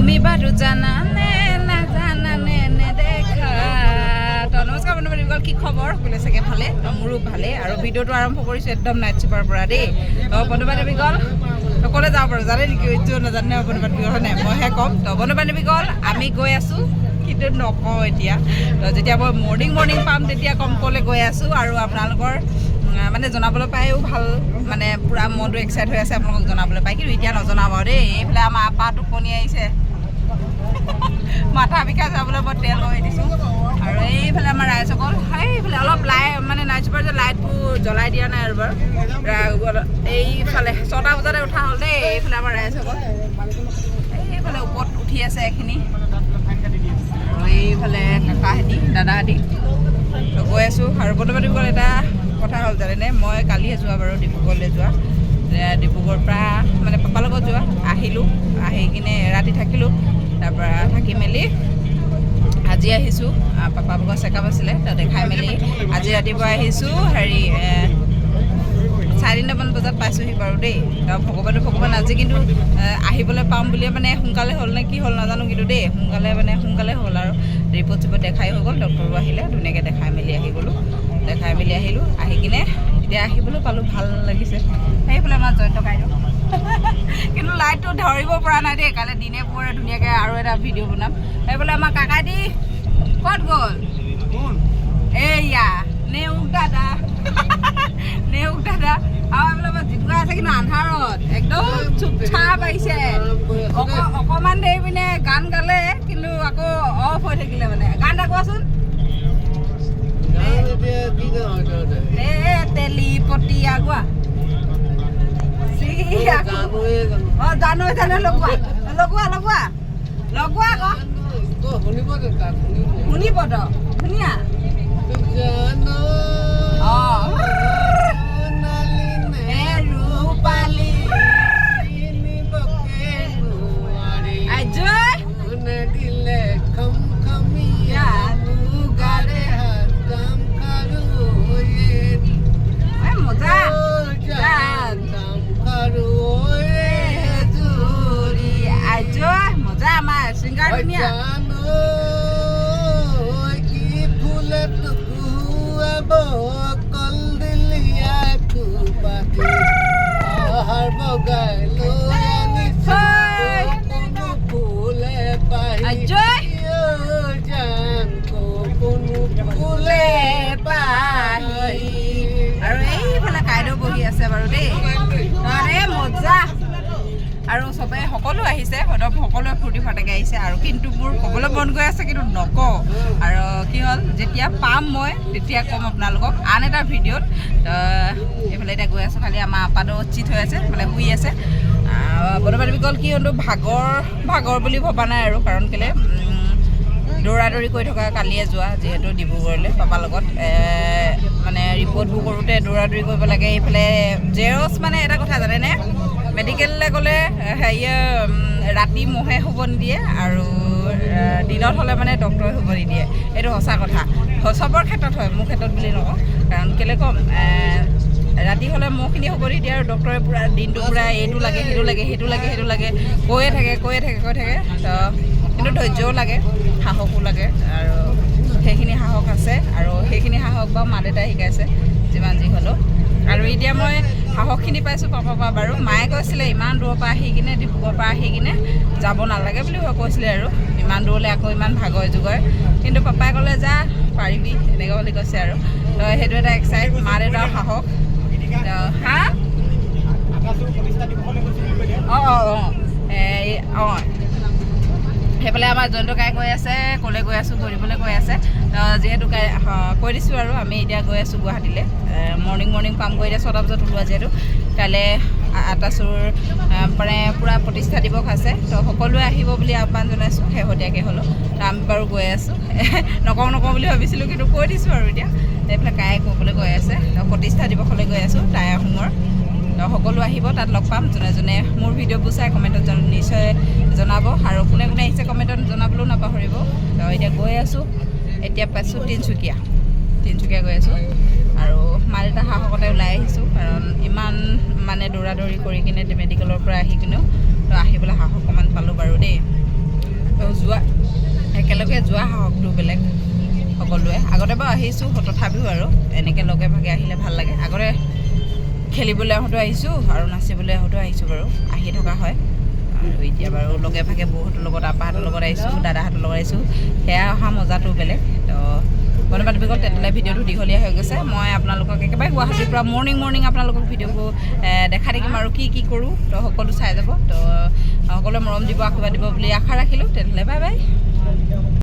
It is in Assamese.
তুমি বাৰু জানানে নাজানানে নেদেখা। তো নমস্কাৰ বন্ধু-বান্ধৱীসকল, কি খবৰ? সকলোৱে চাগে ভালে, তো মোৰো ভালে। আৰু ভিডিঅ'টো আৰম্ভ কৰিছোঁ একদম নাইট চুপাৰ পৰা দেই। তো বন্ধু-বান্ধৱীসকল সকলোৱে যাব পাৰোঁ, জানে নেকি? এইটো নাজানে বন্ধু-বান্ধৱীসকল, নাই মইহে ক'ম। তো বন্ধু-বান্ধৱীসকল আমি গৈ আছোঁ, কিন্তু নকওঁ এতিয়া। তো যেতিয়া মই মৰ্ণিং পাম তেতিয়া ক'ম ক'লৈ গৈ আছোঁ। আৰু আপোনালোকৰ মানে জনাবলৈ পায়ো ভাল, মানে পূৰা মনটো এক্সাইট হৈ আছে আপোনালোকক জনাবলৈ পায়, কিন্তু এতিয়া নজনাব দেই। এইফালে আমাৰ আপা টোপনি আহিছে, মাথা বিষাই যাবলৈ মই তেল লগাই দিছোঁ। আৰু এইফালে আমাৰ ৰাইজসকল সেইফালে অলপ মানে নাইট চুপাৰ যে লাইটবোৰ জ্বলাই দিয়া নাই আৰু বাৰু। এইফালে 6টা বজাতে উঠা হ'ল দেই। এইফালে আমাৰ ৰাইজসকল এইফালে ওপৰত উঠি আছে এইখিনি, আৰু এইফালে কাকাহেঁতি দাদাহেঁতি গৈ আছোঁ। আৰু বন্ধু-বান্ধৱীসকল এটা কথা হ'ল জানেনে, মই কালিহে যোৱা বাৰু ডিব্ৰুগড়লৈ যোৱা। ডিব্ৰুগড়ৰ পৰা মানে পাপাৰ লগত যোৱা, আহিলোঁ, আহি কিনে ৰাতি থাকিলোঁ। তাৰপৰা থাকি মেলি আজি আহিছোঁ, পাপা ভাগৰ চেকআপ আছিলে, তো দেখাই মেলি আজি ৰাতিপুৱা আহিছোঁ। 3:30মান বজাত পাইছোঁহি বাৰু দেই। তো ভগৱান আজি কিন্তু আহিবলৈ পাম বুলিয়ে মানে সোনকালে হ'ল নে কি হ'ল নাজানো, কিন্তু দেই সোনকালে হ'ল। আৰু ৰিপৰ্ট চিপৰ্ট দেখাই হৈ গ'ল, ডক্টৰো আহিলে, ধুনীয়াকৈ দেখাই মেলি আহিলোঁ। আহি কিনে এতিয়া আহিবলৈ পালোঁ, ভাল লাগিছে। সেইফালে আমাৰ জয়ন্ত কাইদেউ কিন্তু লাইটটো ধৰিব পৰা নাই দেই। কাইলৈ দিনে পোহৰে ধুনীয়াকৈ আৰু এটা ভিডিঅ' বনাম। সেইফালে আমাৰ কাকাইদি ক'ত গ'ল? এইয়া নেউক দাদা আৰু এইফালে আমাৰ জিতুকা আছে, কিন্তু আন্ধাৰত একদম চুপচাপ আহিছে। অকণমান দেৰি পিনে গান গালে, কিন্তু আকৌ অফ হৈ থাকিলে। মানে গান এটা কোৱাচোন। তেলিপতি আগুৱা জানো লগোৱা আকৌ শুনিব তো ধুনীয়া। আৰু এইফালে কাইদেউ বহি আছে বাৰু দেই, মজা। আৰু সকলো আহিছে, সকলোৱে ফূৰ্তি ফাৰ্তাকে আহিছে। আৰু কিন্তু মোৰ ক'বলৈ মন গৈ আছে, কিন্তু নকওঁ। আৰু কি হ'ল, যেতিয়া পাম মই তেতিয়া ক'ম আপোনালোকক আন এটা ভিডিঅ'ত। এইফালে এতিয়া গৈ আছোঁ, খালি আমাৰ আপাটো চিট হৈ আছে, মানে শুই আছে। বন্ধু-বান্ধৱীসকল কি হ'ল, ভাগৰ বুলি ভবা নাই আৰু, কাৰণ কেলৈ দৌৰা-দৌৰি কৰি থকা, কালিয়ে যোৱা যিহেতু ডিব্ৰুগড়লৈ পাপাৰ লগত। মানে ৰিপৰ্টবোৰ কৰোঁতে দৌৰা-দৌৰি কৰিব লাগে। এইফালে জেৰক্স, মানে এটা কথা জানেনে, মেডিকেললৈ গ'লে ৰাতি মহে শুব নিদিয়ে, আৰু দিনত হ'লে মানে ডক্টৰে শুব নিদিয়ে। এইটো সঁচা কথা, চবৰ ক্ষেত্ৰত হয়, মোৰ ক্ষেত্ৰত বুলি নকওঁ। কাৰণ কেলৈ ক'ম, ৰাতি হ'লে মহখিনি শুব নিদিয়ে, আৰু ডক্টৰে পূৰা দিনটো পূৰা এইটো লাগে সেইটো লাগে কৈয়ে থাকে। তো কিন্তু ধৈৰ্যও লাগে, সাহসো লাগে। আৰু সেইখিনি সাহস আছে, আৰু সেইখিনি সাহস বাৰু মা দেউতাই শিকাইছে যিমান যি হ'লেও। আৰু এতিয়া মই সাহসখিনি পাইছোঁ পাপাৰ পৰা বাৰু। মায়ে কৈছিলে ইমান দূৰৰ পৰা আহি কিনে, ডিব্ৰুগড়ৰ পৰা আহি কিনে যাব নালাগে বুলি কৈছিলে, আৰু ইমান দূৰলৈ আকৌ ইমান ভাগৰ জুগৰ। কিন্তু পাপাই ক'লে যা পাৰিবি, এনেকৈ বুলি কৈছে। আৰু তো সেইটো এটা এক্সাইট, মা দেউতাৰ সাহস। সেইফালে আমাৰ জয়ন্ত কাই কৈ আছে ক'লৈ গৈ আছোঁ, কৰিবলৈ কৈ আছে। যিহেতু কৈ দিছোঁ, আৰু আমি এতিয়া গৈ আছোঁ গুৱাহাটীলৈ। মৰ্ণিং পামগৈ। এতিয়া 6টা বজাত ওলোৱা যিহেতু, কাইলৈ আটাচুৰ মানে পূৰা প্ৰতিষ্ঠা দিৱস আছে। তো সকলোৱে আহিব বুলি আহ্বান জনাইছোঁ, শেহতীয়াকৈ হ'লেও। তো আমি বাৰু গৈ আছোঁ, নকওঁ বুলি ভাবিছিলোঁ, কিন্তু কৈ দিছোঁ আৰু এতিয়া। এইফালে কায়ে ক'বলৈ গৈ আছে, তো প্ৰতিষ্ঠা দিৱসলৈ গৈ আছোঁ টাই আহোমৰ। সকলো আহিব, তাত লগ পাম। যোনে মোৰ ভিডিঅ'বোৰ চাই কমেণ্টত নিশ্চয় জনাব, আৰু কোনে আহিছে কমেণ্টত জনাবলৈও নাপাহৰিব। তো এতিয়া গৈ আছোঁ, এতিয়া পাইছোঁ তিনিচুকীয়া গৈ আছোঁ। আৰু মা দেউতা সাহসতে ওলাই আহিছোঁ, কাৰণ ইমান মানে দৌৰা দৌৰি কৰি কিনে মেডিকেলৰ পৰা আহি কিনেও তো আহিবলৈ সাহস অকণমান পালোঁ বাৰু দেই। যোৱা সাহসটো বেলেগ সকলোৱে আগতে বাৰু আহিছোঁ তথাপিও আৰু এনেকৈ লগে ভাগে আহিলে ভাল লাগে আগতে খেলিবলৈ আহোঁতেও আহিছোঁ আৰু নাচিবলৈ আহোঁতেও আহিছোঁ বাৰু আহি থকা হয় আৰু এতিয়া বাৰু লগে ভাগে বৌহঁতৰ লগত আপাহঁতৰ লগত আহিছোঁ দাদাহঁতৰ লগত আহিছোঁ সেয়া অহা মজাটো বেলেগ তো ধন্যবাদ বিগত তেনেহ'লে ভিডিঅ'টো দীঘলীয়া হৈ গৈছে মই আপোনালোকক একেবাৰে গুৱাহাটীৰ পৰা মৰ্ণিং আপোনালোকক ভিডিঅ'বোৰ দেখাই থাকিম আৰু কি কৰোঁ তো সকলো চাই যাব তো সকলোৱে মৰম দিব আশীৰ্বাদ দিব বুলি আশা ৰাখিলোঁ তেনেহ'লে বাই বাই